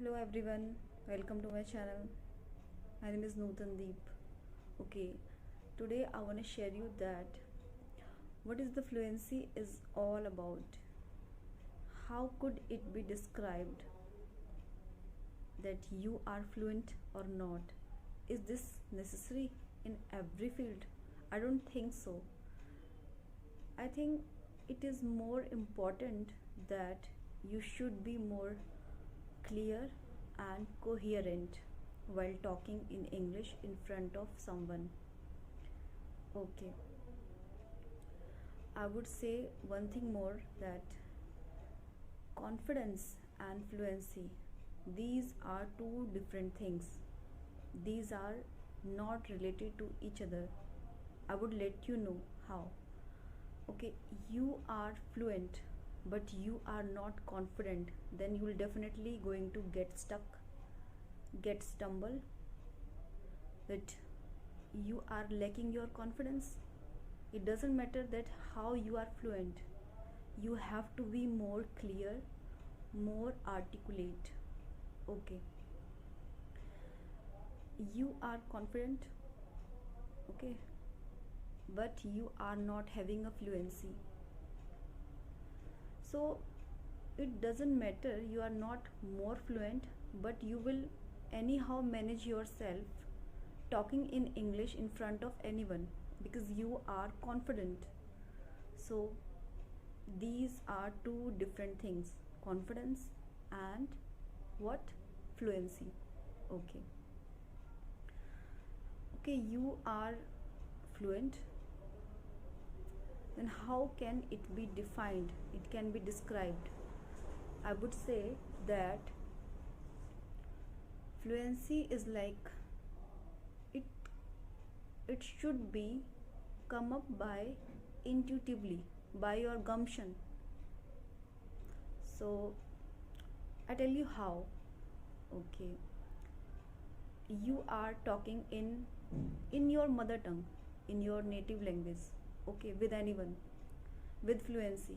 Hello everyone, welcome to my channel. My name is Nutan Deep. Okay, today I want to share you that what is the fluency is all about. How could it be described that you are fluent or not? Is this necessary in every field? I don't think so. I think it is more important that you should be more clear and coherent while talking in English in front of someone. Okay, I would say one thing more that confidence and fluency, these are two different things. These are not related to each other. I would let you know how. Okay, you are fluent but you are not confident, then you will definitely going to get stuck, get stumble, that you are lacking your confidence. It doesn't matter that how you are fluent, you have to be more clear, more articulate. Okay, you are confident, okay, but you are not having a fluency. So it doesn't matter, you are not more fluent, but you will anyhow manage yourself talking in English in front of anyone because you are confident. So these are two different things, confidence and what, fluency. Okay, okay, you are fluent, then how can it be defined, it can be described? I would say that fluency is like it it should be come up by intuitively, by your gumption. So I tell you how. Okay, you are talking in your mother tongue, in your native language, okay, with anyone, with fluency.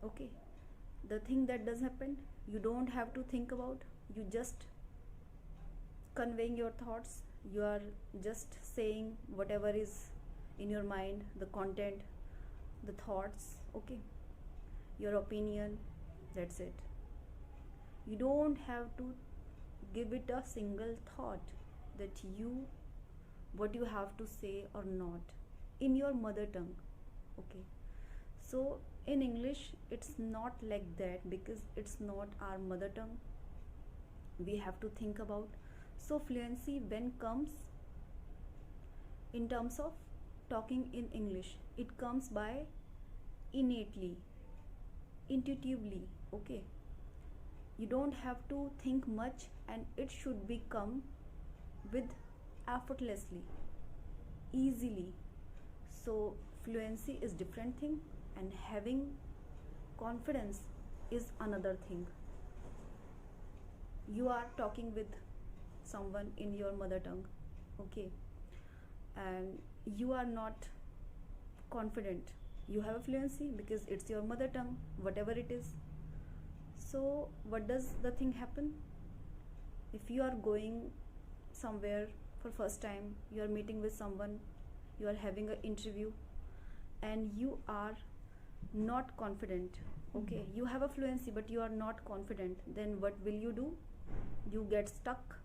Okay, the thing that does happen, you don't have to think about, you just conveying your thoughts, you are just saying whatever is in your mind, the content, the thoughts, okay, your opinion, that's it. You don't have to give it a single thought that you what you have to say or not in your mother tongue. Okay, so in English it's not like that because it's not our mother tongue, we have to think about. So fluency when comes in terms of talking in English, it comes by innately, intuitively. Okay, you don't have to think much and it should become with effortlessly, easily. So fluency is different thing and having confidence is another thing. You are talking with someone in your mother tongue, okay, and you are not confident. You have a fluency because it's your mother tongue, whatever it is. So what does the thing happen? If you are going somewhere for first time, you are meeting with someone, you are having an interview and you are not confident, okay, you have a fluency but you are not confident, then what will you do? You get stuck,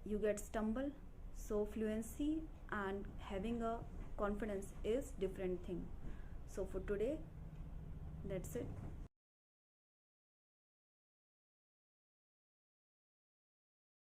you get stumble. So fluency and having a confidence is different thing. So for today, that's it.